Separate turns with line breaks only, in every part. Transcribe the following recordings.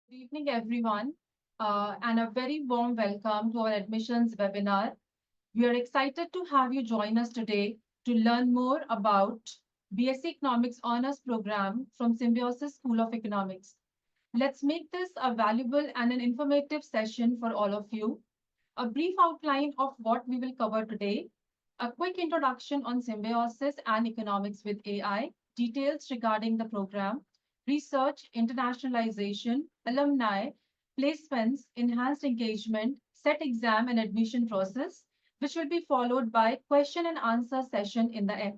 Good evening, everyone, and a very warm welcome to our admissions webinar. We are excited to have you join us today to learn more about B.Sc Economics Honors Program from Symbiosis School of Economics. Let's make this a valuable and an informative session for all of you. A brief outline of what we will cover today, a quick introduction on symbiosis and economics with AI, details regarding the program, research, internationalization, alumni, placements, enhanced engagement, set exam and admission process, which will be followed by question and answer session in the end.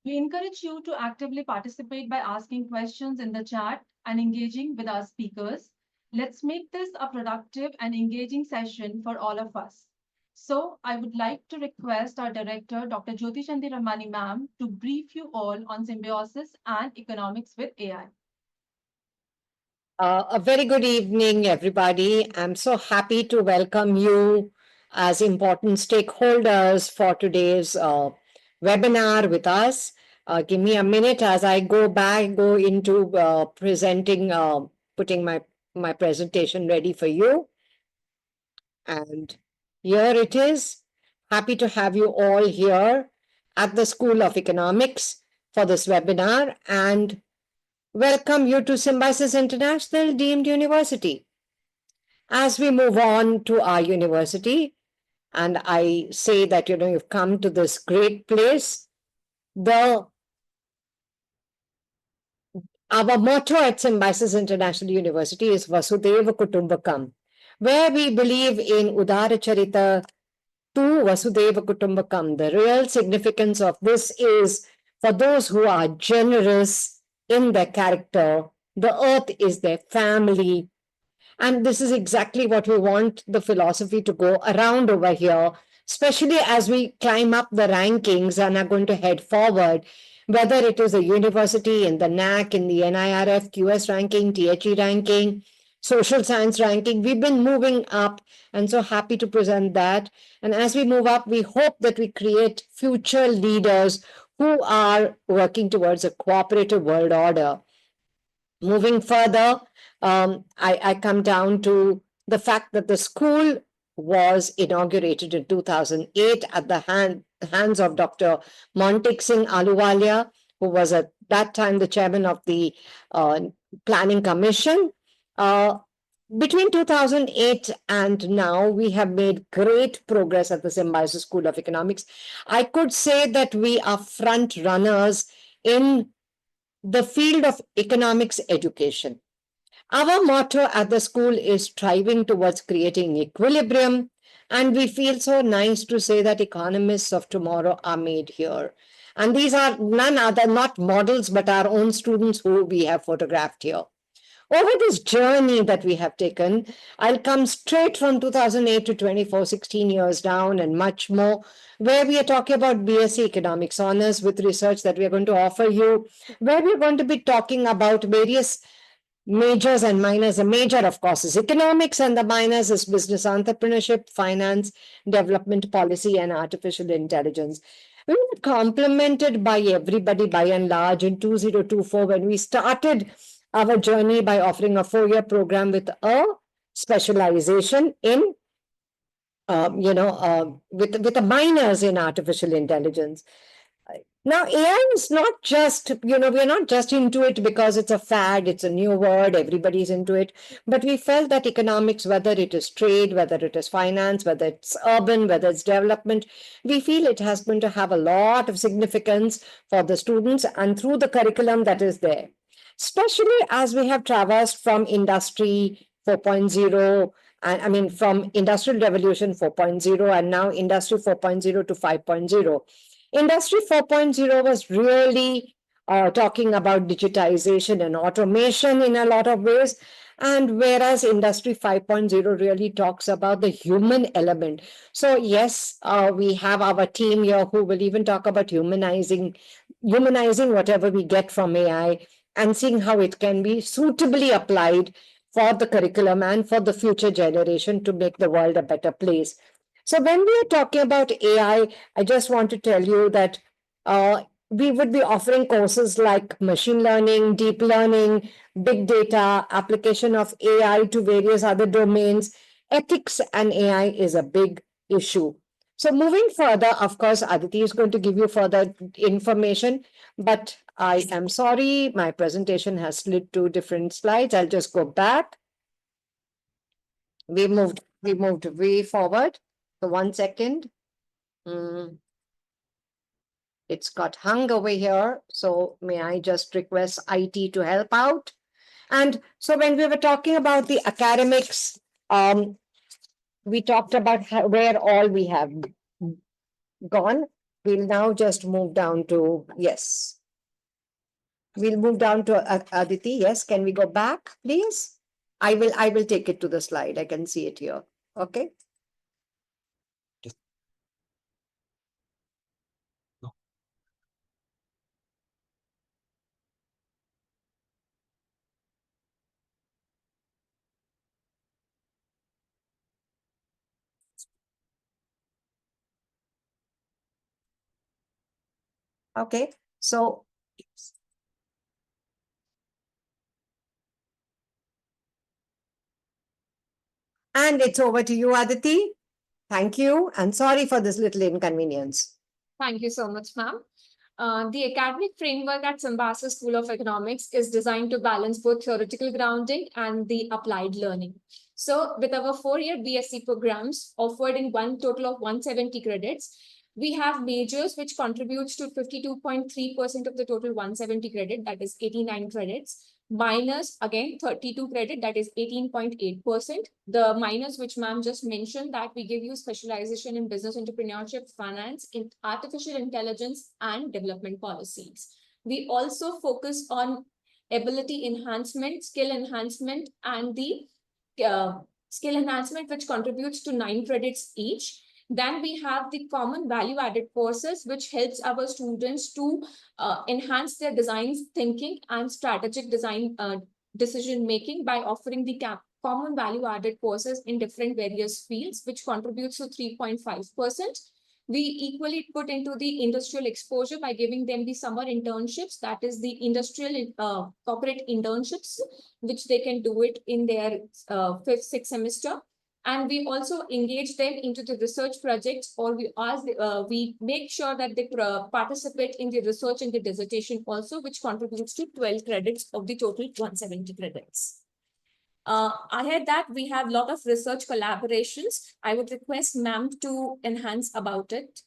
We encourage you to actively participate by asking questions in the chat and engaging with our speakers. Let's make this a productive and engaging session for all of us. So I would like to request our director, Dr. Jyoti Chandiramani ma'am, to brief you all on symbiosis and economics with AI.
A very good evening, everybody. I'm so happy to welcome you as important stakeholders for today's webinar with us. Give me a minute as I go into presenting, putting my presentation ready for you. And here it is. Happy to have you all here at the School of Economics for this webinar and welcome you to Symbiosis International Deemed University. As we move on to our university, and I say that, you've come to this great place, our motto at Symbiosis International University is Vasudeva Kutumbakam, where we believe in Udara Charita to Vasudeva Kutumbakam. The real significance of this is for those who are generous in their character, the earth is their family. And this is exactly what we want the philosophy to go around over here, especially as we climb up the rankings and are going to head forward, whether it is a university in the NAC, in the NIRF, QS ranking, THE ranking, social science ranking. We've been moving up, and so happy to present that. And as we move up, we hope that we create future leaders who are working towards a cooperative world order. Moving further, I come down to the fact that the school was inaugurated in 2008 at the hands of Dr. Montik Singh Ahluwalia, who was at that time the chairman of the Planning Commission. Between 2008 and now, we have made great progress at the Symbiosis School of Economics. I could say that we are front runners in the field of economics education. Our motto at the school is striving towards creating equilibrium, and we feel so nice to say that economists of tomorrow are made here. And these are none other, not models, but our own students who we have photographed here. Over this journey that we have taken, I'll come straight from 2008 to 24, 16 years down and much more, where we are talking about B.Sc Economics Honors with research that we are going to offer you, where we're going to be talking about various majors and minors. The major, of course, is economics, and the minors is business entrepreneurship, finance, development policy, and artificial intelligence. We were complemented by everybody by and large in 2024 when we started our journey by offering a 4-year program with a specialization in, with the minors in artificial intelligence. Now, AI is not just, we're not just into it because it's a fad, it's a new word, everybody's into it. But we felt that economics, whether it is trade, whether it is finance, whether it's urban, whether it's development, we feel it has going to have a lot of significance for the students and through the curriculum that is there. Especially as we have traversed from industry 4.0, and from industrial revolution 4.0 and now industry 4.0 to 5.0. Industry 4.0 was really talking about digitization and automation in a lot of ways. And whereas Industry 5.0 really talks about the human element. So yes, we have our team here who will even talk about humanizing whatever we get from AI and seeing how it can be suitably applied for the curriculum and for the future generation to make the world a better place. So when we are talking about AI, I just want to tell you that we would be offering courses like machine learning, deep learning, big data, application of AI to various other domains. Ethics and AI is a big issue. So moving further, of course, Aditi is going to give you further information, but I am sorry, my presentation has slid to different slides. I'll just go back. We moved way forward. So 1 second. It's got hung over here. So may I just request IT to help out? And so when we were talking about the academics, we talked about where all we have gone. We'll now just move down to, yes. We'll move down to Aditi. Yes, can we go back, please? I will take it to the slide. I can see it here. Okay. Okay. So and it's over to you, Aditi. Thank you. And sorry for this little inconvenience.
Thank you so much, ma'am. The academic framework at Symbiosis School of Economics is designed to balance both theoretical grounding and the applied learning. So with our 4-year B.Sc programs offered in one total of 170 credits, we have majors which contributes to 52.3% of the total 170 credit, that is 89 credits, minus again 32 credit, that is 18.8%. The minus which ma'am just mentioned, that we give you specialization in business entrepreneurship, finance, in artificial intelligence and development policies. We also focus on ability enhancement, skill enhancement, and the skill enhancement, which contributes to 9 credits each. Then we have the common value-added courses, which helps our students to enhance their design thinking and strategic design decision-making by offering the common value-added courses in different various fields, which contributes to 3.5%. We equally put into the industrial exposure by giving them the summer internships, that is the industrial corporate internships, which they can do it in their 5th, 6th semester. And we also engage them into the research projects, or we make sure that they participate in the research and the dissertation also, which contributes to 12 credits of the total 170 credits. Ahead that, we have a lot of research collaborations. I would request ma'am to enhance about it.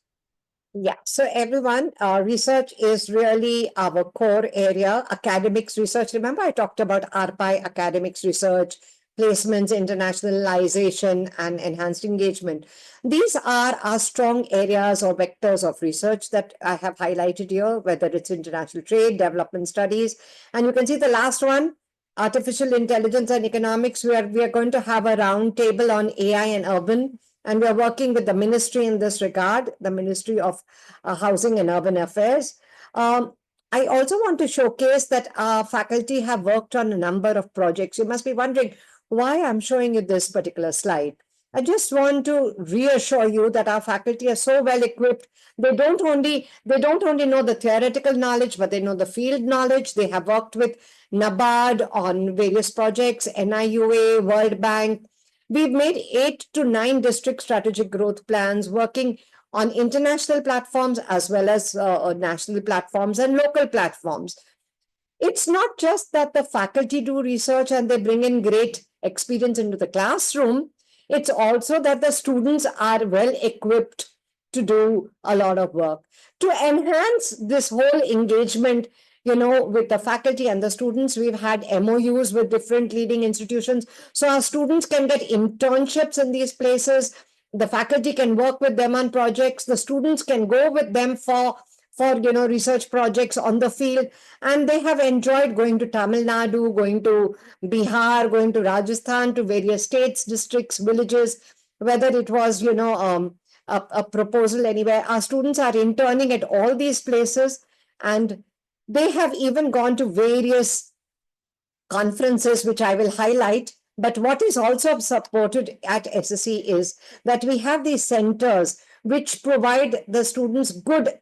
Yeah, so everyone, research is really our core area. Academics research, remember I talked about RPI, academics research, placements, internationalization, and enhanced engagement. These are our strong areas or vectors of research that I have highlighted here, whether it's international trade, development studies. And you can see the last one, artificial intelligence and economics, where we are going to have a round table on AI and urban. And we are working with the ministry in this regard, the Ministry of Housing and Urban Affairs. I also want to showcase that our faculty have worked on a number of projects. You must be wondering why I'm showing you this particular slide. I just want to reassure you that our faculty are so well equipped. They don't only know the theoretical knowledge, but they know the field knowledge. They have worked with NABARD on various projects, NIUA, World Bank. We've made 8 to 9 district strategic growth plans, working on international platforms as well as national platforms and local platforms. It's not just that the faculty do research and they bring in great experience into the classroom. It's also that the students are well equipped to do a lot of work. To enhance this whole engagement, with the faculty and the students, we've had MOUs with different leading institutions. So our students can get internships in these places. The faculty can work with them on projects. The students can go with them for research projects on the field. And they have enjoyed going to Tamil Nadu, going to Bihar, going to Rajasthan, to various states, districts, villages, whether it was, a proposal anywhere. Our students are interning at all these places, and they have even gone to various conferences, which I will highlight. But what is also supported at SSE is that we have these centers which provide the students good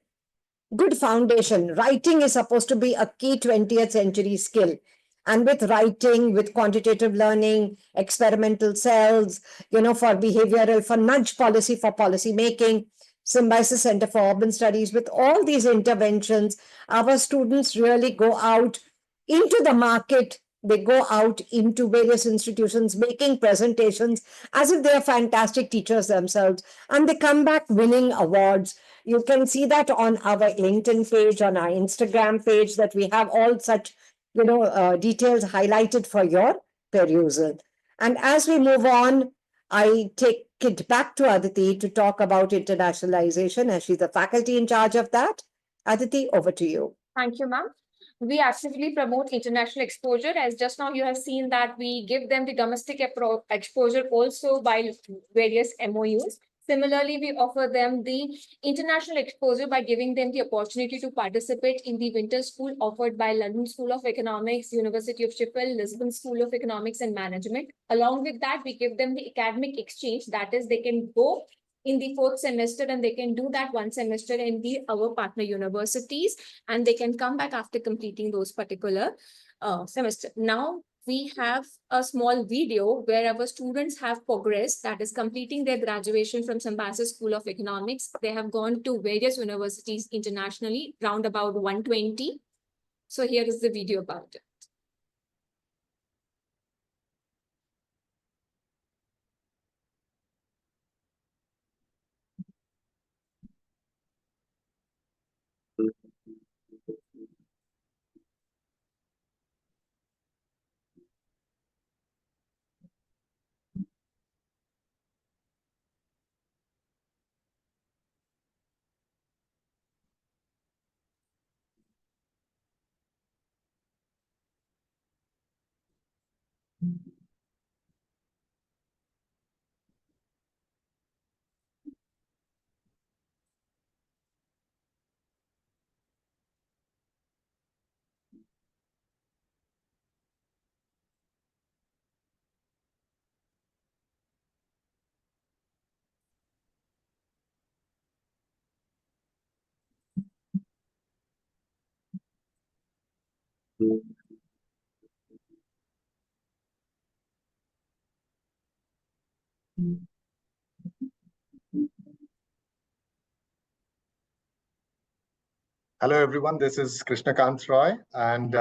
good foundation. Writing is supposed to be a key 20th century skill. And with writing, with quantitative learning, experimental cells, for behavioral, for nudge policy, for policy making, Symbiosis Center for Urban Studies, with all these interventions, our students really go out into the market. They go out into various institutions making presentations as if they are fantastic teachers themselves, and they come back winning awards. You can see that on our LinkedIn page, on our Instagram page, that we have all such details highlighted for your perusal. And as we move on, I take it back to Aditi to talk about internationalization, as she's the faculty in charge of that. Aditi, over to you.
Thank you, ma'am. We actively promote international exposure, as just now you have seen that we give them the domestic exposure also by various MOUs. Similarly, we offer them the international exposure by giving them the opportunity to participate in the winter school offered by London School of Economics, University of Sheffield, Lisbon School of Economics and Management. Along with that, we give them the academic exchange, that is, they can go in the fourth semester and they can do that one semester in our partner universities, and they can come back after completing those particular semester. Now, we have a small video where our students have progressed, that is completing their graduation from Symbiosis School of Economics. They have gone to various universities internationally, round about 120. So here is the video about it.
Hello, everyone. This is Krishnakant Roy, and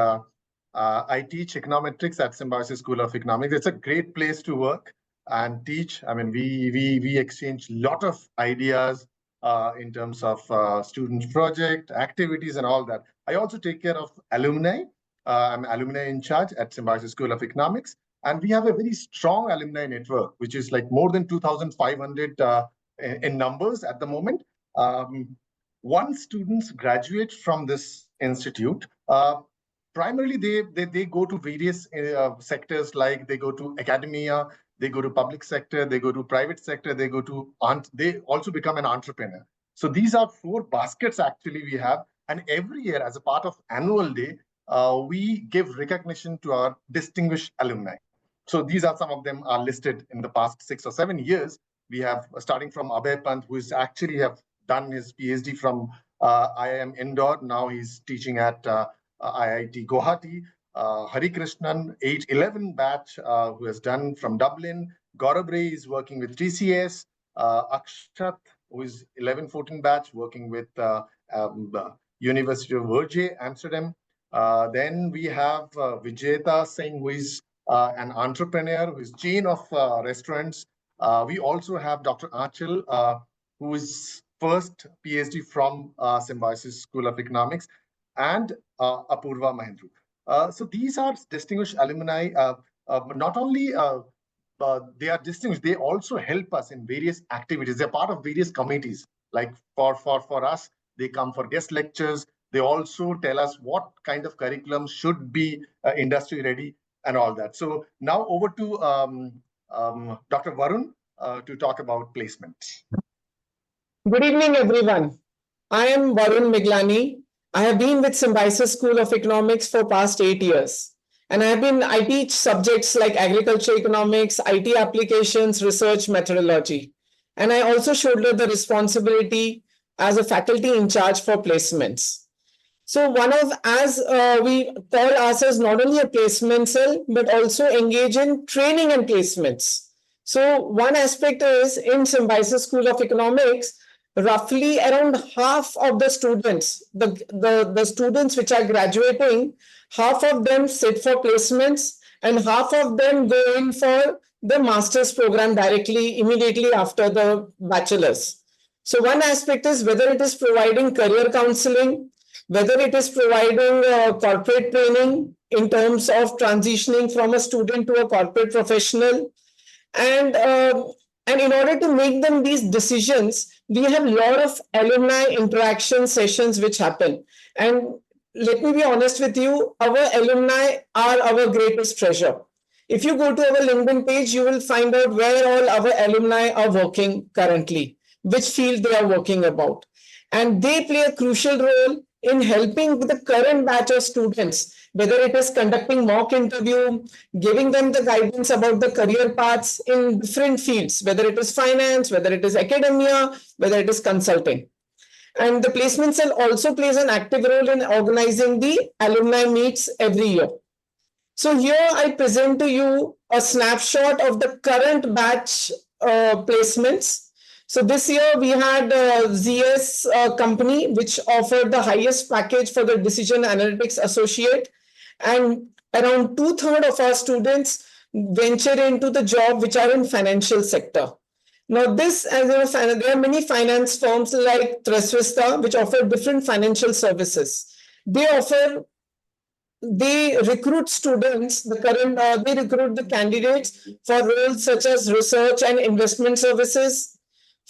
I teach econometrics at Symbiosis School of Economics. It's a great place to work and teach. I mean, we exchange a lot of ideas in terms of student project, activities, and all that. I also take care of alumni. I'm alumni in charge at Symbiosis School of Economics, and we have a very strong alumni network, which is like more than 2,500 in numbers at the moment. Once students graduate from this institute, primarily they go to various sectors, like they go to academia, they go to public sector, they go to private sector, they also become an entrepreneur. So these are 4 baskets actually we have, and every year as a part of annual day, we give recognition to our distinguished alumni. So these are some of them are listed in the past 6 or 7 years. We have starting from Abhay Pant, who is actually have done his PhD from IIM Indore. Now he's teaching at IIT Guwahati. Hari Krishnan, age 11 batch, who has done from Dublin. Gaurav Ray is working with TCS. Akshat, who is 11-14 batch, working with University of Vrije, Amsterdam. Then we have Vijeta Singh, who is an entrepreneur, who is chain of restaurants. We also have Dr. Achal, who is first PhD from Symbiosis School of Economics, and Apurva Mahendru. So these are distinguished alumni. Not only they are distinguished, they also help us in various activities. They're part of various committees. Like for us, they come for guest lectures. They also tell us what kind of curriculum should be industry ready and all that. So now over to Dr. Varun to talk about placement.
Good evening, everyone. I am Varun Miglani. I have been with Symbiosis School of Economics for past 8 years. And I teach subjects like agriculture economics, IT applications, research, methodology. And I also shoulder the responsibility as a faculty in charge for placements. So as we call ourselves not only a placement cell, but also engage in training and placements. So one aspect is in Symbiosis School of Economics, roughly around half of the students, the students which are graduating, half of them sit for placements and half of them go in for the master's program directly, immediately after the bachelor's. So one aspect is whether it is providing career counseling, whether it is providing corporate training in terms of transitioning from a student to a corporate professional, and and in order to make them these decisions, we have a lot of alumni interaction sessions which happen. And let me be honest with you, our alumni are our greatest treasure. If you go to our LinkedIn page, you will find out where all our alumni are working currently, which field they are working about. And they play a crucial role in helping the current batch of students, whether it is conducting mock interview, giving them the guidance about the career paths in different fields, whether it is finance, whether it is academia, whether it is consulting. And the placement cell also plays an active role in organizing the alumni meets every year. So here I present to you a snapshot of the current batch placements. So this year we had ZS company, which offered the highest package for the decision analytics associate. And around 2/3 of our students venture into the job which are in financial sector. Now this, as there are many finance firms like Tresvista, which offer different financial services. They recruit students, they recruit the candidates for roles such as research and investment services,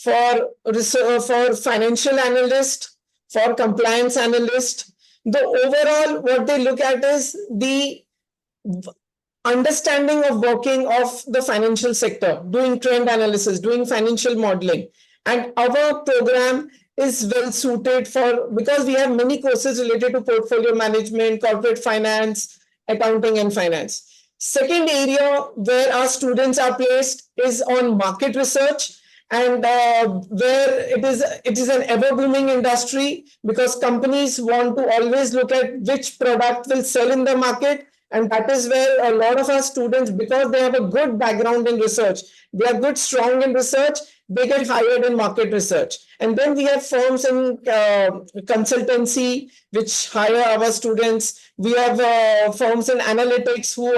for financial analyst, for compliance analyst. The overall, what they look at is the understanding of working of the financial sector, doing trend analysis, doing financial modeling. And our program is well suited for, because we have many courses related to portfolio management, corporate finance, accounting and finance. Second area where our students are placed is on market research, and where it is an ever booming industry, because companies want to always look at which product will sell in the market. And that is where a lot of our students, because they have a good background in research, they are good, strong in research, they get hired in market research. And then we have firms in consultancy, which hire our students. We have firms in analytics who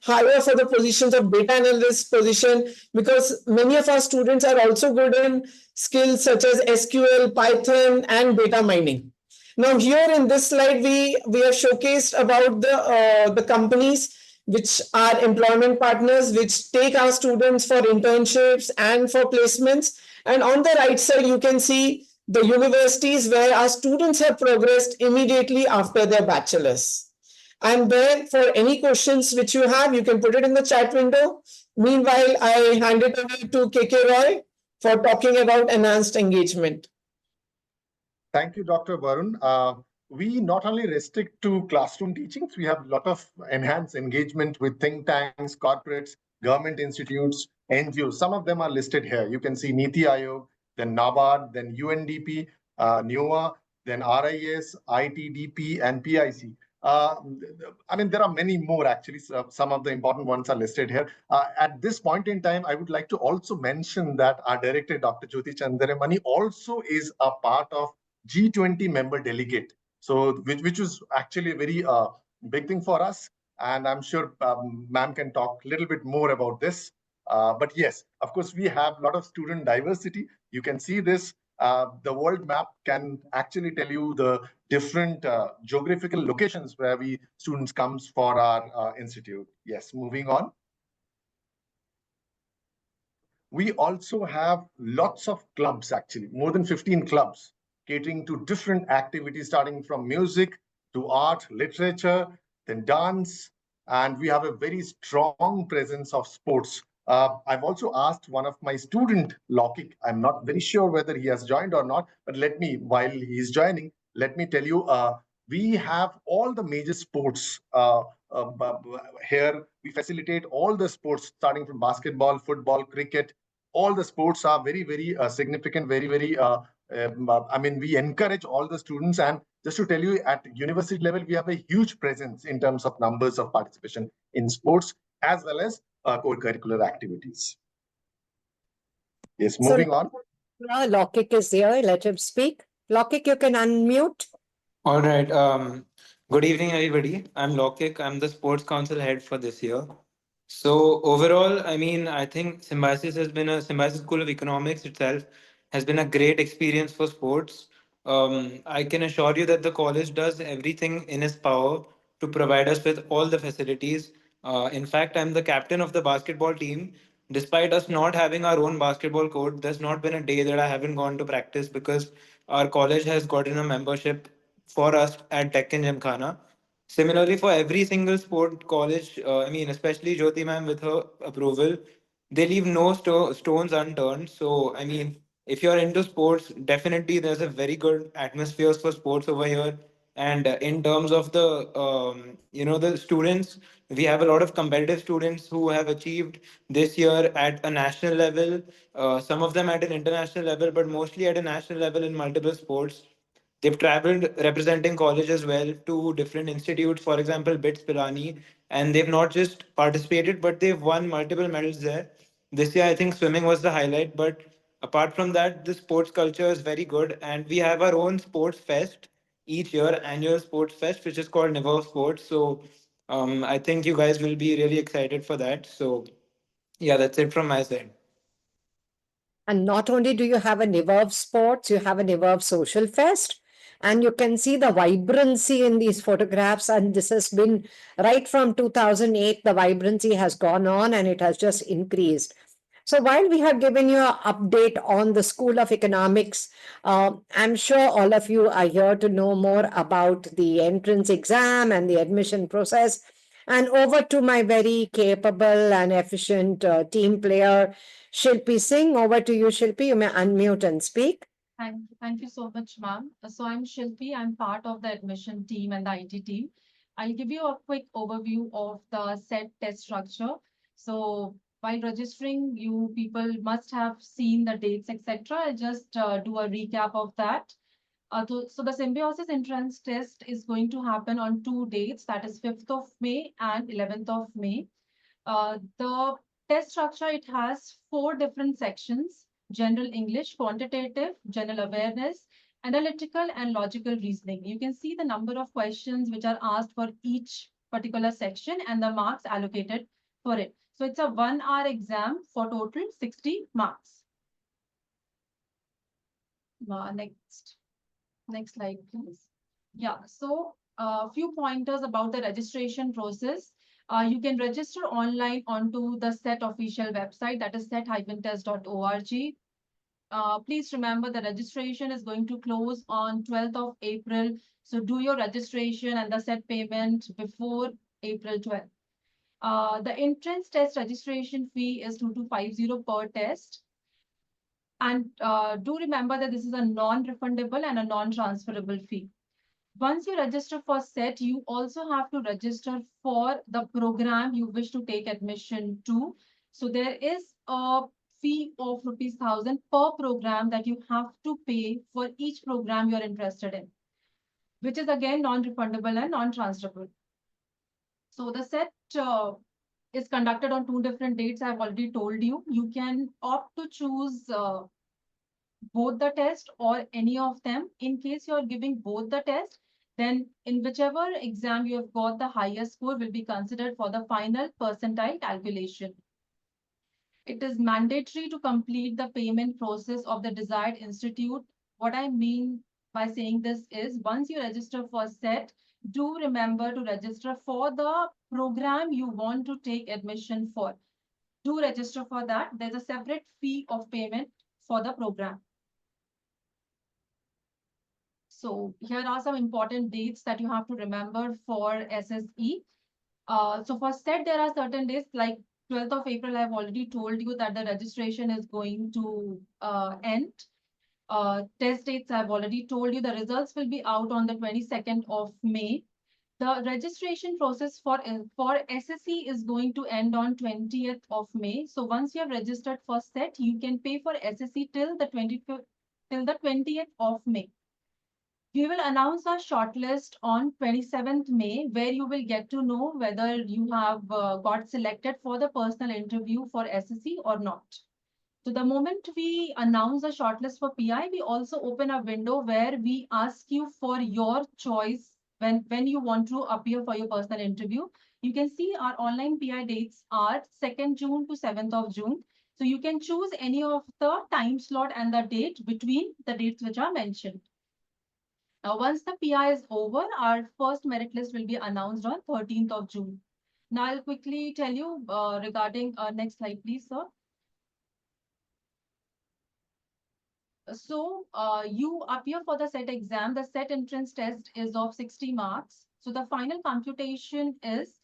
hire for the positions of data analyst position, because many of our students are also good in skills such as SQL, Python, and data mining. Now, here in this slide, we have showcased about the companies which are employment partners, which take our students for internships and for placements. And on the right side, you can see the universities where our students have progressed immediately after their bachelor's. I'm there for any questions which you have. You can put it in the chat window. Meanwhile, I hand it over to KK Roy for talking about enhanced engagement.
Thank you, Dr. Varun. We not only restrict to classroom teachings, we have a lot of enhanced engagement with think tanks, corporates, government institutes, NGOs. Some of them are listed here. You can see Niti Aayog, then NABARD, then UNDP, NEWA, then RIS, ITDP, and PIC. I mean, there are many more actually. Some of the important ones are listed here. At this point in time, I would like to also mention that our director, Dr. Jyoti Chandiramani, also is a part of G20 member delegate. So, which was actually a very big thing for us. And I'm sure ma'am can talk a little bit more about this. But yes, of course, we have a lot of student diversity. You can see this. The world map can actually tell you the different geographical locations where students comes for our institute. Yes, moving on. We also have lots of clubs, actually, more than 15 clubs, catering to different activities, starting from music to art, literature, then dance, and we have a very strong presence of sports. I've also asked one of my student, Lokik, I'm not very sure whether he has joined or not, but while he's joining, let me tell you, we have all the major sports here. We facilitate all the sports, starting from basketball, football, cricket. All the sports are very, very significant, very, very I mean, we encourage all the students, and just to tell you, at university level, we have a huge presence in terms of numbers of participation in sports as well as core curricular activities. Yes,
So
moving on.
Lokik is here. Let him speak. Lokik, you can unmute.
All right. Good evening, everybody. I'm Lokik. I'm the sports council head for this year. So overall, I mean, I think Symbiosis School of Economics itself has been a great experience for sports. I can assure you that the college does everything in its power to provide us with all the facilities. In fact, I'm the captain of the basketball team. Despite us not having our own basketball court, there's not been a day that I haven't gone to practice because our college has gotten a membership for us at Deccan Gymkhana. Similarly, for every single sport college, I mean, especially Jyoti ma'am with her approval, they leave no stones unturned. So, I mean, if you're into sports, definitely there's a very good atmosphere for sports over here. And in terms of the students, we have a lot of competitive students who have achieved this year at a national level, some of them at an international level, but mostly at a national level in multiple sports. They've traveled representing college as well to different institutes, for example, BITS Pilani, and they've not just participated, but they've won multiple medals there. This year, I think swimming was the highlight, but apart from that, the sports culture is very good, and we have our own sports fest each year, annual sports fest, which is called Never Sports. So I think you guys will be really excited for that. So yeah, that's it from my side.
And not only do you have a Niverve Sports, you have a Niverve Social Fest. And you can see the vibrancy in these photographs. And this has been right from 2008, the vibrancy has gone on and it has just increased. So while we have given you an update on the School of Economics, I'm sure all of you are here to know more about the entrance exam and the admission process. And over to my very capable and efficient team player, Shilpi Singh. Over to you, Shilpi. You may unmute and speak.
Thank you so much, ma'am. So I'm Shilpi. I'm part of the admission team and the IT team. I'll give you a quick overview of the set test structure. So while registering, you people must have seen the dates, etc. I'll just do a recap of that. So the symbiosis entrance test is going to happen on 2 dates, that is 5th of May and 11th of May. The test structure, it has 4 different sections: general English, quantitative, general awareness, analytical, and logical reasoning. You can see the number of questions which are asked for each particular section and the marks allocated for it. So it's a 1 hour exam for total 60 marks. Next slide, please. Yeah, so a few pointers about the registration process. You can register online onto the SET official website, that is set-test.org. Please remember the registration is going to close on 12th of April. So do your registration and the SET payment before April 12th. The entrance test registration fee is 2250 per test. And do remember that this is a non-refundable and a non-transferable fee. Once you register for SET, you also have to register for the program you wish to take admission to. So there is a fee of ₹1,000 per program that you have to pay for each program you're interested in, which is again non-refundable and non-transferable. So the SET is conducted on 2 different dates. I've already told you. You can opt to choose both the test or any of them. In case you're giving both the test, then in whichever exam you have got the highest score will be considered for the final percentile calculation. It is mandatory to complete the payment process of the desired institute. What I mean by saying this is, once you register for SET, do remember to register for the program you want to take admission for. Do register for that. There's a separate fee of payment for the program. So here are some important dates that you have to remember for SSE. So for SET, there are certain dates like 12th of April. I've already told you that the registration is going to end. Test dates, I've already told you. The results will be out on the 22nd of May. The registration process for SSE is going to end on 20th of May. So once you have registered for SET, you can pay for SSE till the till the 20th of May. We will announce our shortlist on 27th May, where you will get to know whether you have got selected for the personal interview for SSE or not. So the moment we announce a shortlist for PI, we also open a window where we ask you for your choice when you want to appear for your personal interview. You can see our online PI dates are 2nd June to 7th of June. So you can choose any of the time slot and the date between the dates which are mentioned. Now, once the PI is over, our first merit list will be announced on 13th of June. Now, I'll quickly tell you regarding next slide, please, sir. So you appear for the set exam. The set entrance test is of 60 marks. So the final computation is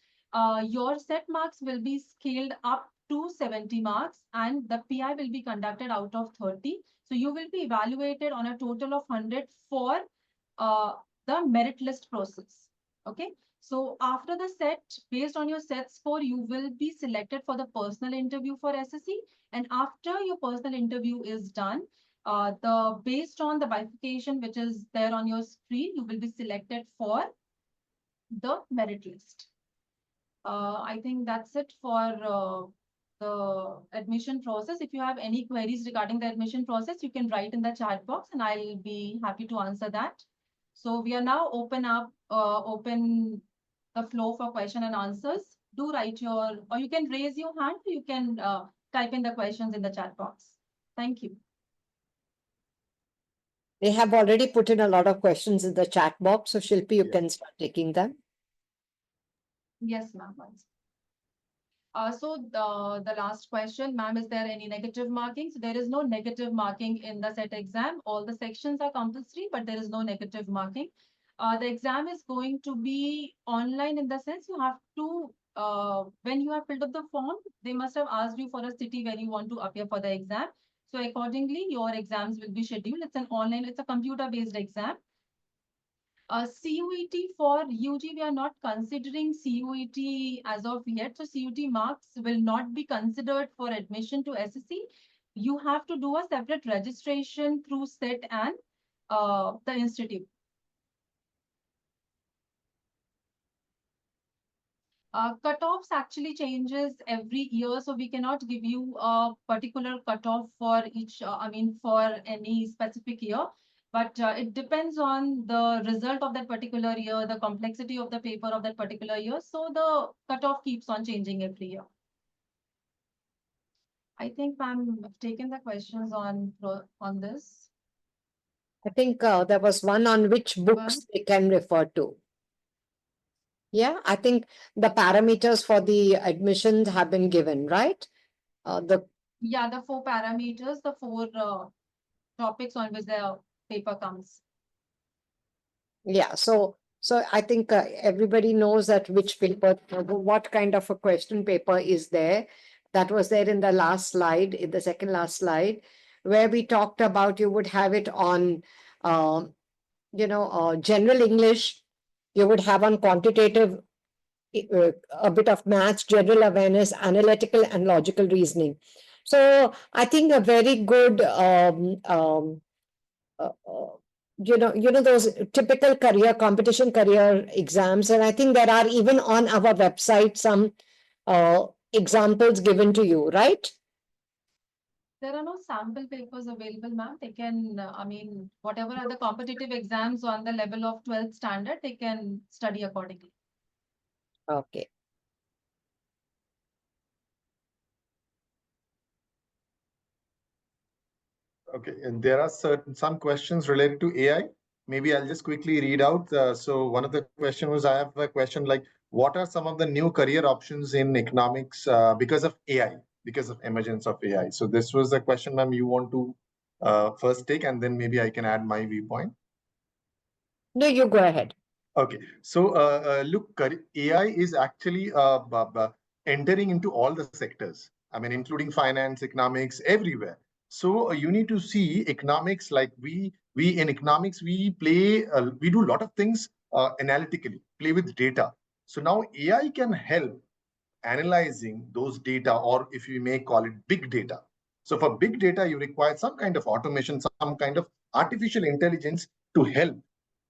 your set marks will be scaled up to 70 marks and the PI will be conducted out of 30. So you will be evaluated on a total of 100 for the merit list process. Okay. So after the set, based on your set score, you will be selected for the personal interview for SSE. And after your personal interview is done, based on the bifurcation which is there on your screen, you will be selected for the merit list. I think that's it for the admission process. If you have any queries regarding the admission process, you can write in the chat box and I'll be happy to answer that. So we are now open the floor for question and answers. Do write or you can raise your hand, or you can type in the questions in the chat box. Thank you.
They have already put in a lot of questions in the chat box. So Shilpi, you can start taking them.
Yes, ma'am. So the last question, ma'am, is there any negative marking? So there is no negative marking in the set exam. All the sections are compulsory, but there is no negative marking. The exam is going to be online in the sense you have to, when you have filled up the form, they must have asked you for a city where you want to appear for the exam. So accordingly, your exams will be scheduled. It's an online, it's a computer-based exam. CUET for UG, we are not considering CUET as of yet. So CUET marks will not be considered for admission to SSE. You have to do a separate registration through SET and the institute. Cutoffs actually changes every year, so we cannot give you a particular cutoff for each, for any specific year. But it depends on the result of that particular year, the complexity of the paper of that particular year. So the cutoff keeps on changing every year. I think, ma'am, I've taken the questions on this.
I think there was one on which books they can refer to. Yeah, I think the parameters for the admissions have been given, right?
The 4 parameters, the 4 topics on which the paper comes.
Yeah, so I think everybody knows that which paper, what kind of a question paper is there. That was there in the last slide, in the second last slide, where we talked about you would have it on, general English, you would have on quantitative, a bit of maths, general awareness, analytical and logical reasoning. So I think a very good, those typical competition career exams. And I think there are even on our website some examples given to you, right?
There are no sample papers available, ma'am. They can, whatever are the competitive exams on the level of 12th standard, they can study accordingly.
Okay.
Okay, and there are some questions related to AI. Maybe I'll just quickly read out. So one of the question was, I have a question like, what are some of the new career options in economics because of AI, because of emergence of AI? So this was the question, ma'am, you want to first take, and then maybe I can add my viewpoint.
No, you go ahead.
Okay, so look, AI is actually entering into all the sectors. I mean, including finance, economics, everywhere. So you need to see economics like we in economics we do a lot of things analytically, play with data. So now AI can help analyzing those data, or if you may call it big data. So for big data, you require some kind of automation, some kind of artificial intelligence to help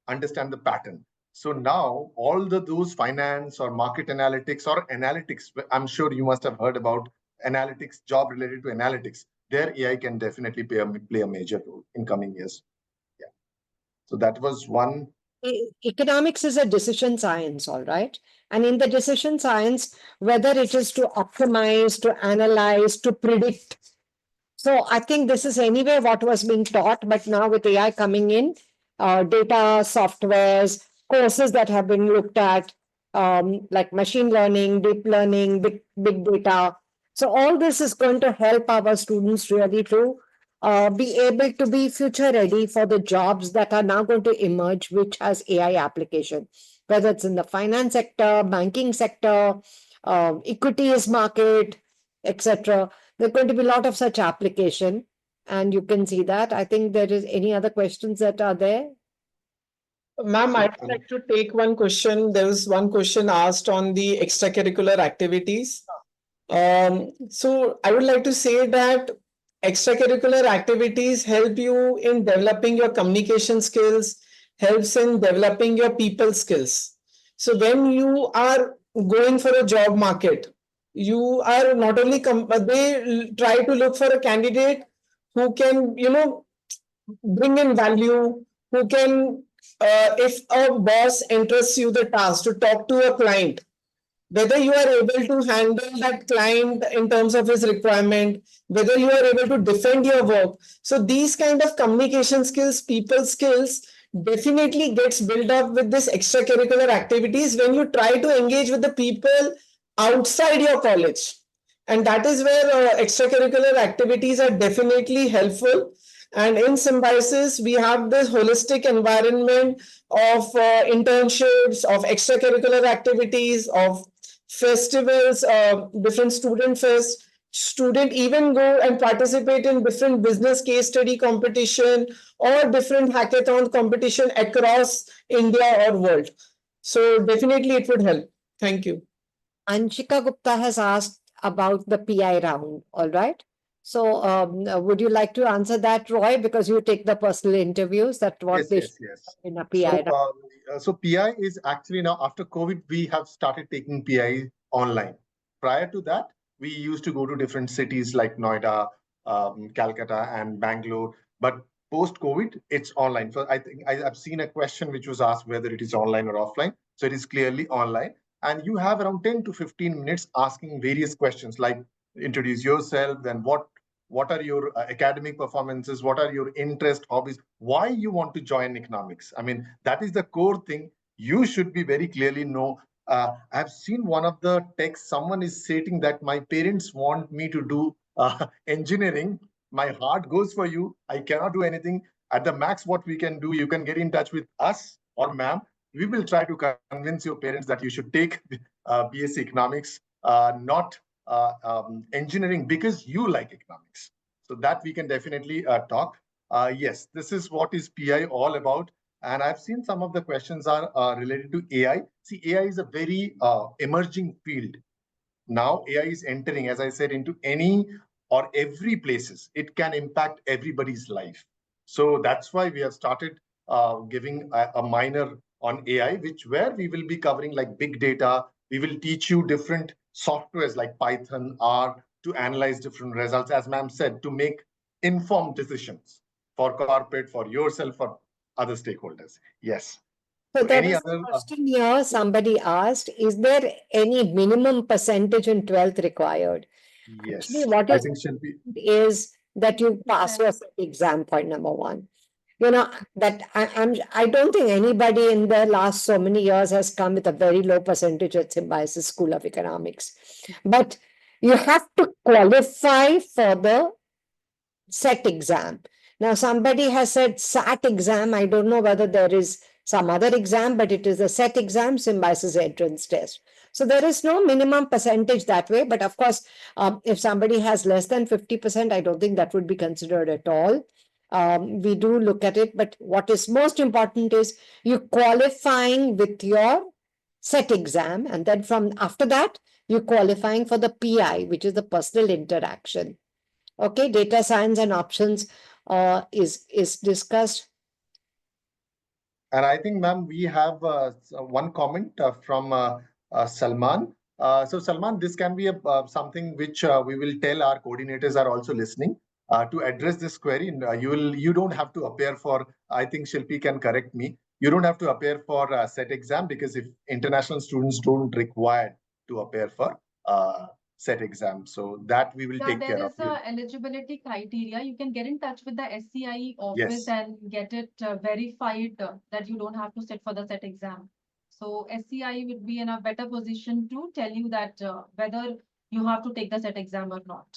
understand the pattern. So now all those finance or market analytics or analytics, I'm sure you must have heard about analytics, job related to analytics. There AI can definitely play a major role in coming years. Yeah. So that was one.
Economics is a decision science, all right? And in the decision science, whether it is to optimize, to analyze, to predict. So I think this is anyway what was being taught, but now with AI coming in, data, softwares, courses that have been looked at, like machine learning, deep learning, big data. So all this is going to help our students really to be able to be future ready for the jobs that are now going to emerge, which has AI application, whether it's in the finance sector, banking sector, equities market, etc. There's going to be a lot of such application, and you can see that. I think there is any other questions that are there.
Ma'am, I'd like to take one question. There was one question asked on the extracurricular activities. So I would like to say that extracurricular activities help you in developing your communication skills, helps in developing your people skills. So when you are going for a job market, you are not only they try to look for a candidate who can, bring in value, who can, if a boss entrusts you the task to talk to a client, whether you are able to handle that client in terms of his requirement, whether you are able to defend your work. So these kind of communication skills, people skills definitely gets built up with this extracurricular activities when you try to engage with the people outside your college. And that is where extracurricular activities are definitely helpful. And in Symbiosis, we have this holistic environment of internships, of extracurricular activities, of festivals, different student fests. Student even go and participate in different business case study competition or different hackathon competition across India or world. So definitely it would help. Thank you.
Anshika Gupta has asked about the PI round, all right? So would you like to answer that, Roy? Because you take the personal interviews, that what they
Yes.
in a PI round.
So PI is actually now after COVID, we have started taking PI online. Prior to that, we used to go to different cities like Noida, Calcutta, and Bangalore. But post COVID, it's online. So I think I've seen a question which was asked whether it is online or offline. So it is clearly online. And you have around 10 to 15 minutes asking various questions like introduce yourself, then what are your academic performances, what are your interests, hobbies, why you want to join economics. I mean, that is the core thing you should be very clearly know. I've seen one of the texts, someone is stating that my parents want me to do engineering. My heart goes for you. I cannot do anything. At the max, what we can do, you can get in touch with us or ma'am. We will try to convince your parents that you should take B.Sc economics, not engineering, because you like economics. So that we can definitely talk. Yes, this is what is PI all about. And I've seen some of the questions are related to AI. See, AI is a very emerging field. Now AI is entering, as I said, into any or every places. It can impact everybody's life. So that's why we have started giving a minor on AI, where we will be covering like big data. We will teach you different softwares like Python, R to analyze different results, as ma'am said, to make informed decisions for corporate, for yourself, for other stakeholders. Yes.
So there
Any
is
other
a question here, somebody asked, is there any minimum percentage in 12th required? Actually,
yes,
what
I
is
think should be
is that you pass your exam, point number one. That I don't think anybody in the last so many years has come with a very low percentage at Symbiosis School of Economics. But you have to qualify for the SET exam. Now, somebody has said SAT exam. I don't know whether there is some other exam, but it is a SET exam, Symbiosis entrance test. So there is no minimum percentage that way. But of course, if somebody has less than 50%, I don't think that would be considered at all. We do look at it, but what is most important is you qualifying with your SET exam, and then from after that, you're qualifying for the PI, which is the personal interaction. Okay, data science and options is discussed.
And I think, ma'am, we have one comment from Salman. So, Salman, this can be something which we will tell our coordinators are also listening to address this query. You don't have to appear for. I think Shilpi can correct me. You don't have to appear for set exam, because if international students don't require to appear for set exam, so that we will
Yeah,
take
there
care of.
is a eligibility criteria. You can get in touch with the SCIE office
Yes.
and get it verified that you don't have to sit for the set exam. So SCIE would be in a better position to tell you that whether you have to take the set exam or not.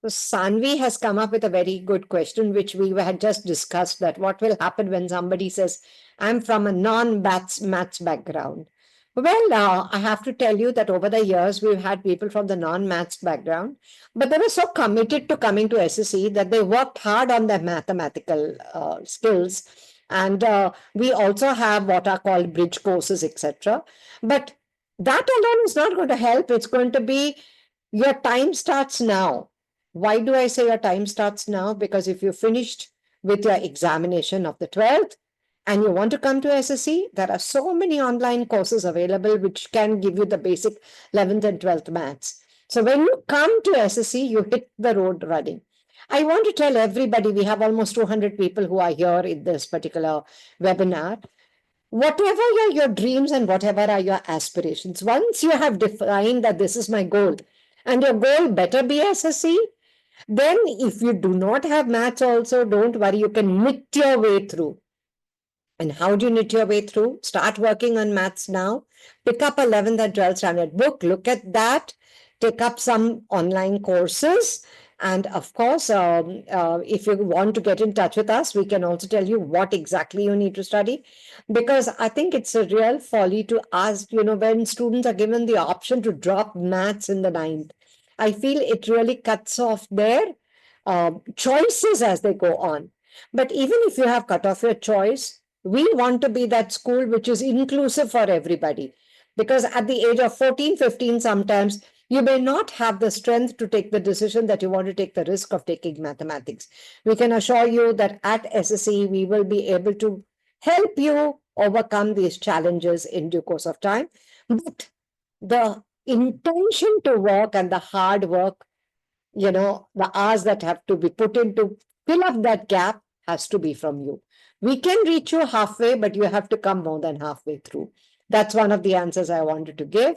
So Sanvi has come up with a very good question, which we had just discussed, that what will happen when somebody says, I'm from a non-maths background. Well, I have to tell you that over the years, we've had people from the non-maths background, but they were so committed to coming to SSE that they worked hard on their mathematical skills. And we also have what are called bridge courses, etc. But that alone is not going to help. It's going to be your time starts now. Why do I say your time starts now? Because if you finished with your examination of the 12th and you want to come to SSE, there are so many online courses available which can give you the basic 11th and 12th maths. So when you come to SSE, you hit the road running. I want to tell everybody, we have almost 200 people who are here in this particular webinar. Whatever are your dreams and whatever are your aspirations, once you have defined that this is my goal, and your goal better be SSE, then if you do not have maths also, don't worry, you can knit your way through. And how do you knit your way through? Start working on maths now. Pick up 11th and 12th standard book. Look at that. Take up some online courses. And of course, if you want to get in touch with us, we can also tell you what exactly you need to study. Because I think it's a real folly to ask, when students are given the option to drop maths in the ninth, I feel it really cuts off their choices as they go on. But even if you have cut off your choice, we want to be that school which is inclusive for everybody. Because at the age of 14, 15, sometimes you may not have the strength to take the decision that you want to take the risk of taking mathematics. We can assure you that at SSE, we will be able to help you overcome these challenges in due course of time. But the intention to work and the hard work, the hours that have to be put in to fill up that gap has to be from you. We can reach you halfway, but you have to come more than halfway through. That's one of the answers I wanted to give.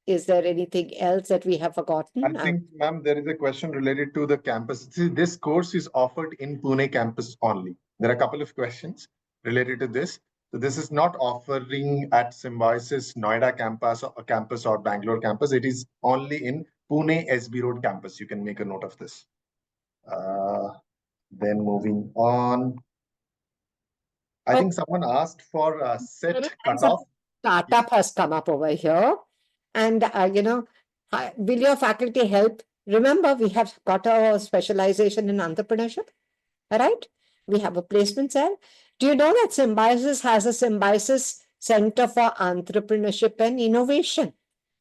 Is there anything else that we have forgotten?
I think, ma'am, there is a question related to the campus. See, this course is offered in Pune campus only. There are a couple of questions related to this. So this is not offering at Symbiosis Noida campus or Bangalore campus. It is only in Pune SB Road campus. You can make a note of this. Then moving on. I think someone asked for a set cutoff.
Startup has come up over here. And, will your faculty help? Remember, we have got our specialization in entrepreneurship, right? We have a placement cell. Do you know that Symbiosis has a Symbiosis Center for Entrepreneurship and Innovation,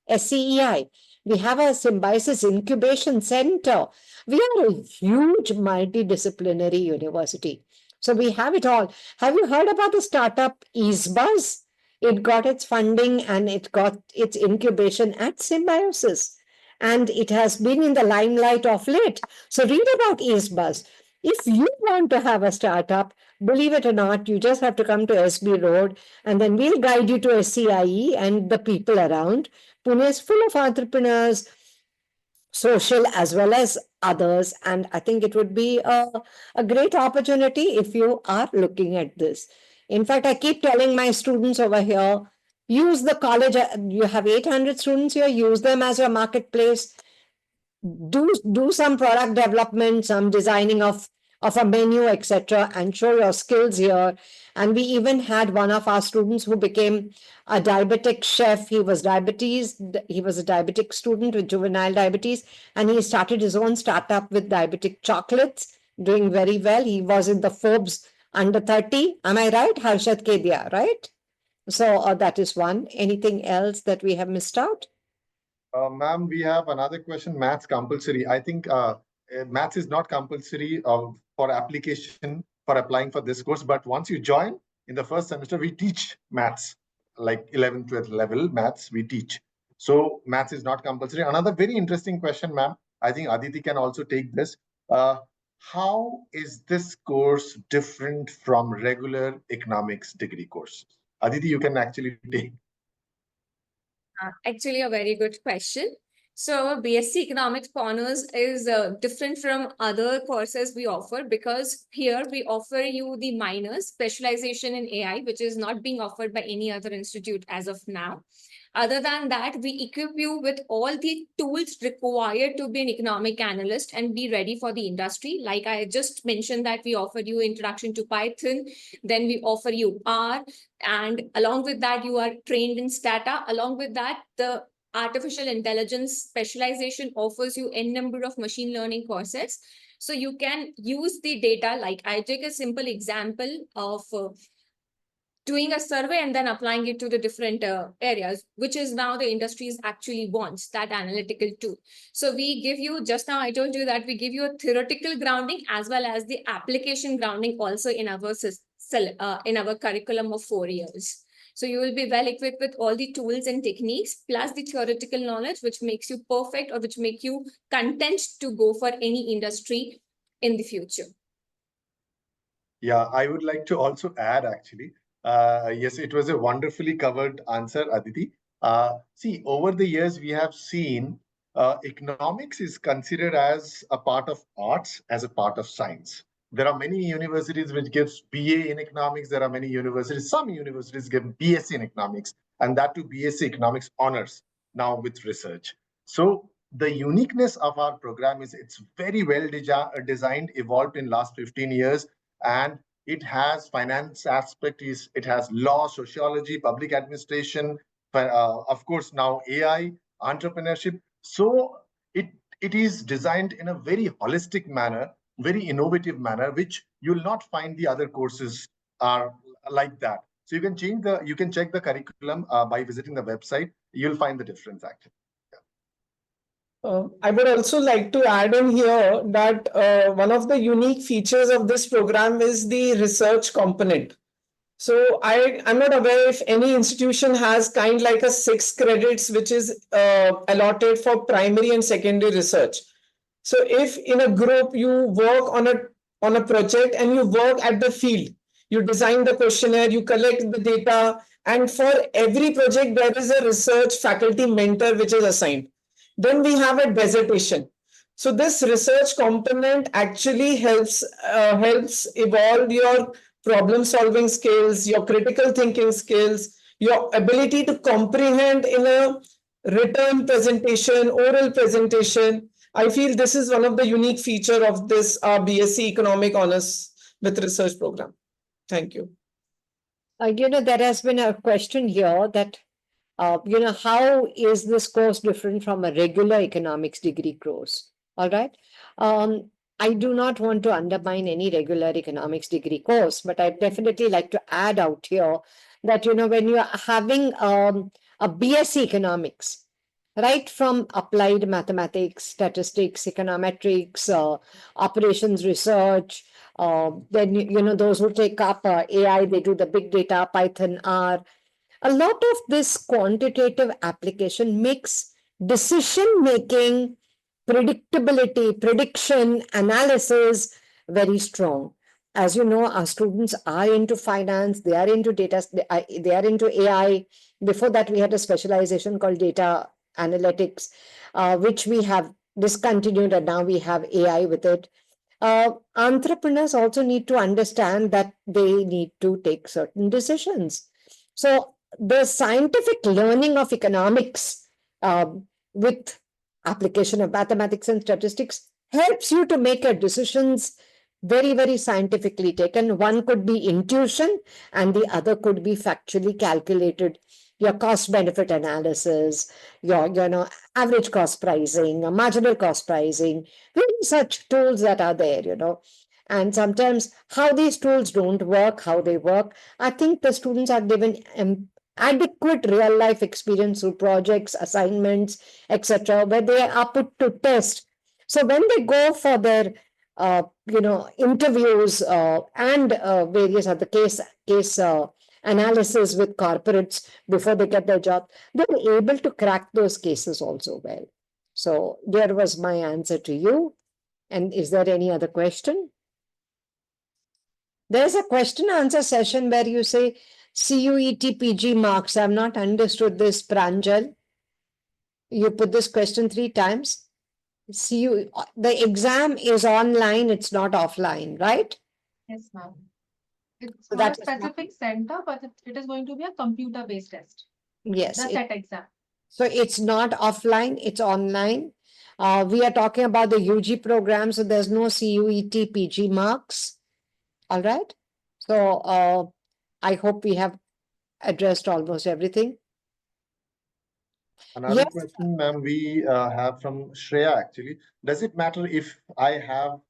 SCEI? We have a Symbiosis Incubation Center. We are a huge multidisciplinary university. So we have it all. Have you heard about the startup EaseBuzz? It got its funding and it got its incubation at Symbiosis. And it has been in the limelight of late. So read about EaseBuzz. If you want to have a startup, believe it or not, you just have to come to SB Road and then we'll guide you to SCIE and the people around. Pune is full of entrepreneurs, social as well as others. And I think it would be a great opportunity if you are looking at this. In fact, I keep telling my students over here, use the college. You have 800 students here, use them as your marketplace. Do some product development, some designing of a menu, etc., and show your skills here. And we even had one of our students who became a diabetic chef. He was a diabetic student with juvenile diabetes, and he started his own startup with diabetic chocolates, doing very well. He was in the Forbes under 30. Am I right? Harshad Kedia, right? So that is one. Anything else that we have missed out?
Ma'am, we have another question. Maths compulsory. I think maths is not compulsory for application for applying for this course. But once you join in the first semester, we teach maths, like 11th, 12th level maths we teach. So maths is not compulsory. Another very interesting question, ma'am. I think Aditi can also take this. How is this course different from regular economics degree course? Aditi, you can actually take.
Actually, a very good question. So, B.Sc Economics Honors is different from other courses we offer because here we offer you the minors specialization in AI, which is not being offered by any other institute as of now. Other than that, we equip you with all the tools required to be an economic analyst and be ready for the industry. Like I just mentioned that we offer you introduction to Python, then we offer you R, and along with that, you are trained in Stata. Along with that, the artificial intelligence specialization offers you n number of machine learning courses. So you can use the data, like I take a simple example of doing a survey and then applying it to the different areas, which is now the industries actually wants, that analytical tool. So we give you, just now I told you that we give you a theoretical grounding as well as the application grounding also in our curriculum of 4 years. So you will be well equipped with all the tools and techniques plus the theoretical knowledge, which makes you perfect or which make you content to go for any industry in the future.
Yeah, I would like to also add actually. Yes, it was a wonderfully covered answer, Aditi. See, over the years, we have seen economics is considered as a part of arts, as a part of science. There are many universities which gives BA in economics. There are many universities, some universities give B.Sc in economics, and that too B.Sc economics honors now with research. So the uniqueness of our program is it's very well designed, evolved in last 15 years, and it has finance aspect, it has law, sociology, public administration, of course now AI, entrepreneurship. So it is designed in a very holistic manner, very innovative manner, which you'll not find the other courses are like that. So you can check the curriculum by visiting the website. You'll find the difference actually.
I would also like to add in here that one of the unique features of this program is the research component. So I'm not aware if any institution has kind like a 6 credits which is allotted for primary and secondary research. So if in a group you work on a project and you work at the field, you design the questionnaire, you collect the data, and for every project there is a research faculty mentor which is assigned. Then we have a dissertation. So this research component actually helps evolve your problem solving skills, your critical thinking skills, your ability to comprehend in a written presentation, oral presentation. I feel this is one of the unique feature of this B.Sc Economic Honors with Research program. Thank you.
There has been a question here that how is this course different from a regular economics degree course? All right. I do not want to undermine any regular economics degree course, but I'd definitely like to add out here that, when you are having a B.Sc economics, right from applied mathematics, statistics, econometrics, operations research, then, those who take up AI, they do the big data, Python, R. A lot of this quantitative application makes decision-making, predictability, prediction, analysis very strong. As you know, our students are into finance, they are into data, they are into AI. Before that, we had a specialization called data analytics, which we have discontinued, and now we have AI with it. Entrepreneurs also need to understand that they need to take certain decisions. So the scientific learning of economics with application of mathematics and statistics helps you to make your decisions very, very scientifically taken. One could be intuition and the other could be factually calculated. Your cost benefit analysis, your average cost pricing, marginal cost pricing, really such tools that are there, And sometimes how these tools don't work, how they work, I think the students are given adequate real life experience through projects, assignments, etc., where they are put to test So when they go for their interviews and various other case analysis with corporates before they get their job, they're able to crack those cases also well. So there was my answer to you. And is there any other question? There's a question answer session where you say CUET PG marks. I've not understood this, Pranjal. You put this question 3 times. The exam is online, it's not offline, right?
Yes, ma'am. It's
So
not a
that is not-
specific center, but it is going to be a computer-based test,
Yes,
the set exam.
so it's not offline, it's online. We are talking about the UG program, so there's no CUET PG marks. All right. So I hope we have addressed almost everything.
Another
Yes.
question, ma'am, we have from Shreya actually. Does it matter if I have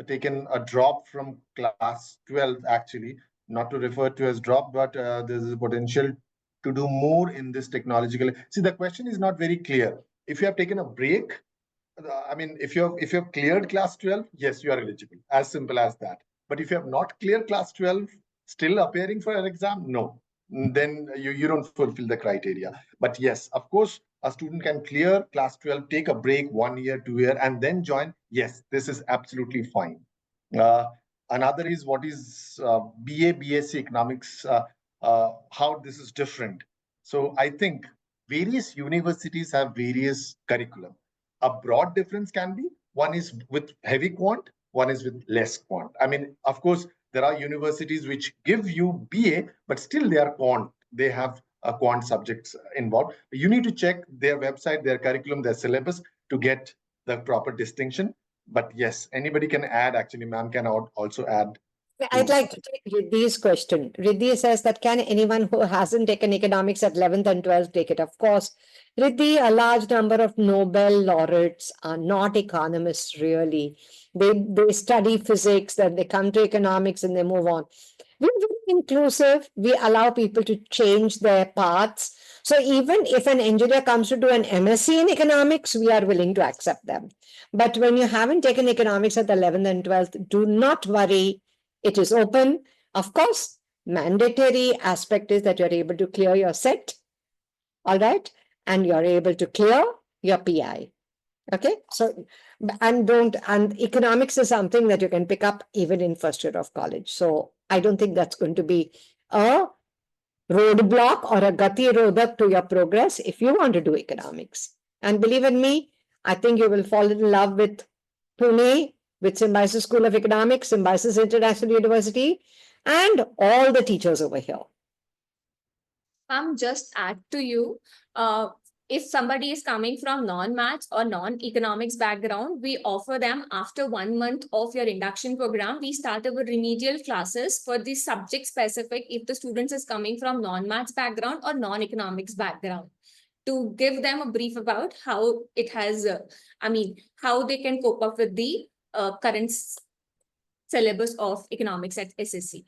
taken a drop from class 12 actually, not to refer to as drop, but there's a potential to do more in this technological. See, the question is not very clear. If you have taken a break, I mean, if you've cleared class 12, yes, you are eligible. As simple as that. But if you have not cleared class 12, still appearing for an exam, no. Then you don't fulfill the criteria. But yes, of course, a student can clear class 12, take a break 1 year, 2 year, and then join. Yes, this is absolutely fine. Uh, Another is what is BA, B.Sc economics, how this is different. So I think various universities have various curriculum. A broad difference can be one is with heavy quant, one is with less quant. I mean, of course, there are universities which give you BA, but still they are quant. They have quant subjects involved. You need to check their website, their curriculum, their syllabus to get the proper distinction. But yes, anybody can add. Actually, ma'am can also add.
I'd like to take Riddhi's question. Riddhi says that can anyone who hasn't taken economics at 11th and 12th take it? Of course. Riddhi, a large number of Nobel laureates are not economists really. They study physics, then they come to economics and they move on. We're very inclusive. We allow people to change their paths. So even if an engineer comes to do an MSc in economics, we are willing to accept them. But when you haven't taken economics at the 11th and 12th, do not worry. It is open. Of course, mandatory aspect is that you're able to clear your set. All right. And you're able to clear your PI. Okay. So, and economics is something that you can pick up even in first year of college. So I don't think that's going to be a roadblock or a gati rodak to your progress if you want to do economics. And believe in me, I think you will fall in love with Pune, with Symbiosis School of Economics, Symbiosis International University, and all the teachers over here.
Just add to you, if somebody is coming from non-maths or non-economics background, we offer them after 1 month of your induction program, we start our remedial classes for the subject specific if the students is coming from non-maths background or non-economics background, to give them a brief about how it has, how they can cope up with the current syllabus of economics at SSE.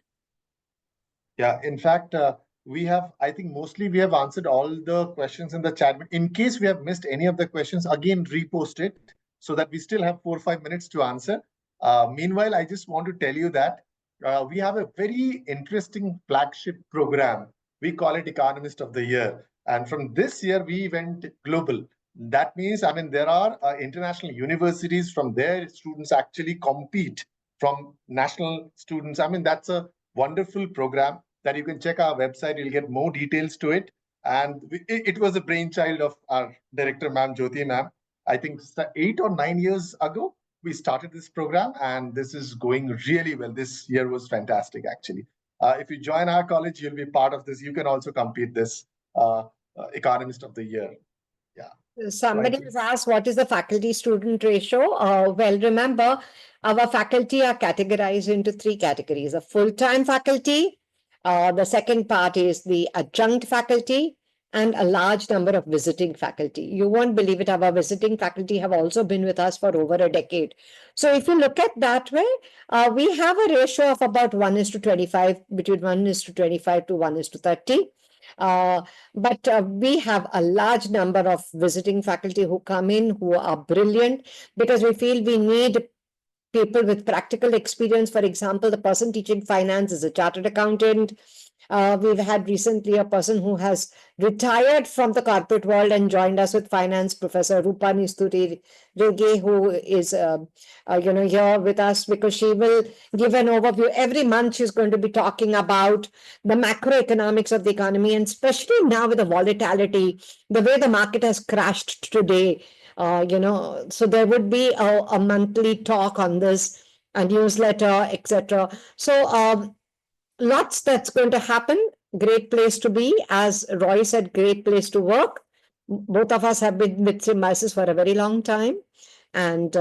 Yeah, in fact, I think mostly we have answered all the questions in the chat. But in case we have missed any of the questions, again, repost it so that we still have 4 or 5 minutes to answer. Meanwhile, I just want to tell you that we have a very interesting flagship program. We call it Economist of the Year. And from this year, we went global. That means, there are international universities from their students actually compete from national students. That's a wonderful program that you can check our website. You'll get more details to it. And it was a brainchild of our director, ma'am, Jyoti ma'am. I think 8 or 9 years ago, we started this program, and this is going really well. This year was fantastic, actually. If you join our college, you'll be part of this. You can also compete this Economist of the Year. Yeah.
Somebody has asked, what is the faculty-student ratio? Well, remember, our faculty are categorized into 3 categories. A full-time faculty, the second part is the adjunct faculty, and a large number of visiting faculty. You won't believe it, our visiting faculty have also been with us for over a decade. So if you look at that way, we have a ratio of about 1:25, between 1:25 to 1:30. But we have a large number of visiting faculty who come in who are brilliant, because we feel we need people with practical experience. For example, the person teaching finance is a chartered accountant. We've had recently a person who has retired from the corporate world and joined us with finance, Professor Rupani Sturi Rege, who is here with us, because she will give an overview. Every month she's going to be talking about the macroeconomics of the economy, and especially now with the volatility, the way the market has crashed today. So there would be a monthly talk on this, a newsletter, etc. So lots that's going to happen. Great place to be. As Roy said, great place to work. Both of us have been with Symbiosis for a very long time. And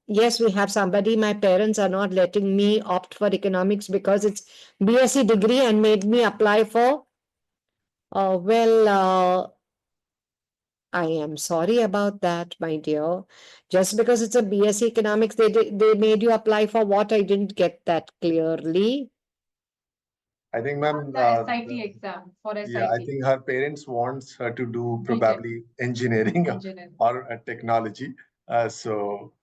yes, we have somebody. My parents are not letting me opt for economics because it's B.Sc degree, and made me apply for, I am sorry about that, my dear. Just because it's a B.Sc economics, they made you apply for what? I didn't get that clearly.
I think, ma'am,
The SIT exam for SIT.
yeah, I think her parents wants her to do probably engineering
Engineering.
or technology. So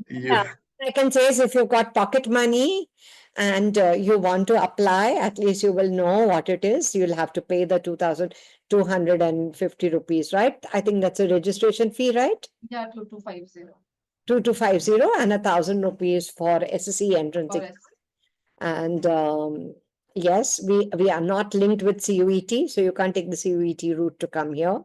Yeah, I can say is, if you've got pocket money and you want to apply, at least you will know what it is. You'll have to pay the 2,250 rupees, right? I think that's a registration fee, right?
Yeah, 2250.
2250 and 1,000 rupees for SSE entrance.
For SSE.
And yes, we are not linked with CUET, so you can't take the CUET route to come here.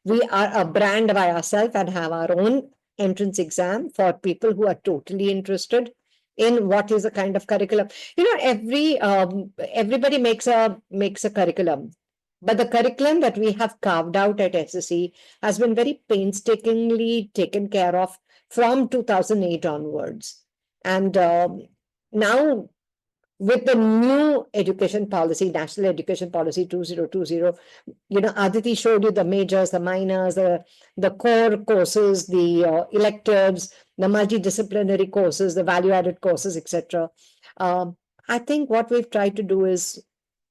We are a brand by ourselves and have our own entrance exam for people who are totally interested in what is the kind of curriculum. Everybody makes a curriculum, but the curriculum that we have carved out at SSE has been very painstakingly taken care of from 2008 onwards. And now, with the new education policy, National Education Policy 2020, Aditi showed you the majors, the minors, the core courses, the electives, the multidisciplinary courses, the value-added courses, etc. I think what we've tried to do is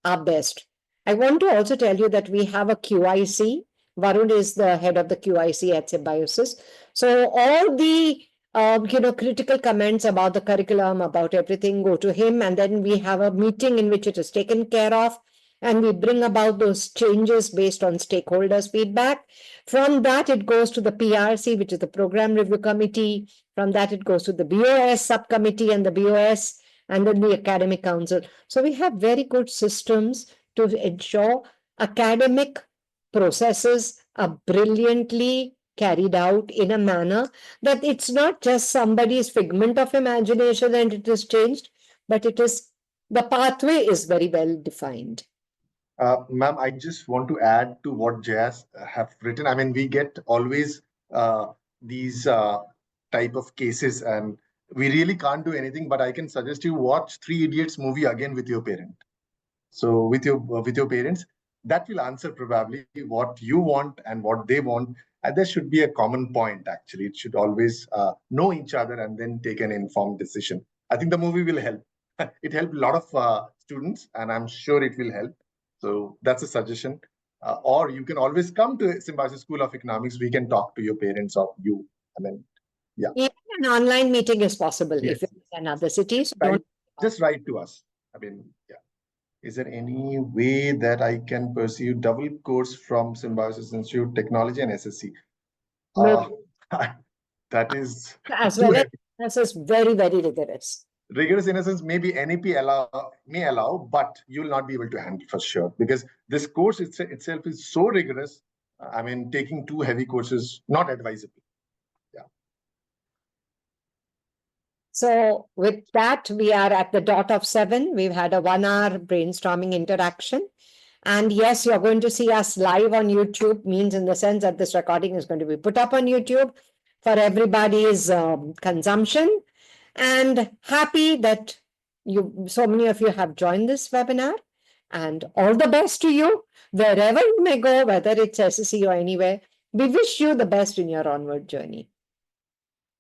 our best. I want to also tell you that we have a QIC. Varun is the head of the QIC at Symbiosis. So all the critical comments about the curriculum, about everything, go to him, and then we have a meeting in which it is taken care of, and we bring about those changes based on stakeholders' feedback. From that, it goes to the PRC, which is the Program Review Committee. From that, it goes to the BOS subcommittee and the BOS, and then the Academic Council. So we have very good systems to ensure academic processes are brilliantly carried out in a manner that it's not just somebody's figment of imagination and it is changed, but the pathway is very well defined.
Ma'am, I just want to add to what Jazz have written. I mean, we get always these type of cases, and we really can't do anything. But I can suggest you watch Three Idiots movie again with your parent. So with your parents, that will answer probably what you want and what they want. And there should be a common point. Actually, it should always know each other and then take an informed decision. I think the movie will help. It helped a lot of students, and I'm sure it will help. So that's a suggestion. Or you can always come to Symbiosis School of Economics. We can talk to your parents or you. I mean, yeah.
Even an online meeting is possible
Yes.
if you're in another city. So
Just write to us. I mean, yeah. Is there any way that I can pursue double course from Symbiosis Institute Technology and SSE?
No.
That is
As well as this is very, very rigorous.
Rigorous in a sense, maybe NEP may allow, but you will not be able to handle for sure, because this course itself is so rigorous. I mean, taking two heavy courses, not advisable. Yeah.
So with that, we are at the dot of 7. We've had a 1-hour brainstorming interaction. And yes, you're going to see us live on YouTube, means in the sense that this recording is going to be put up on YouTube for everybody's consumption. And happy that so many of you have joined this webinar, and all the best to you wherever you may go, whether it's SSE or anywhere. We wish you the best in your onward journey.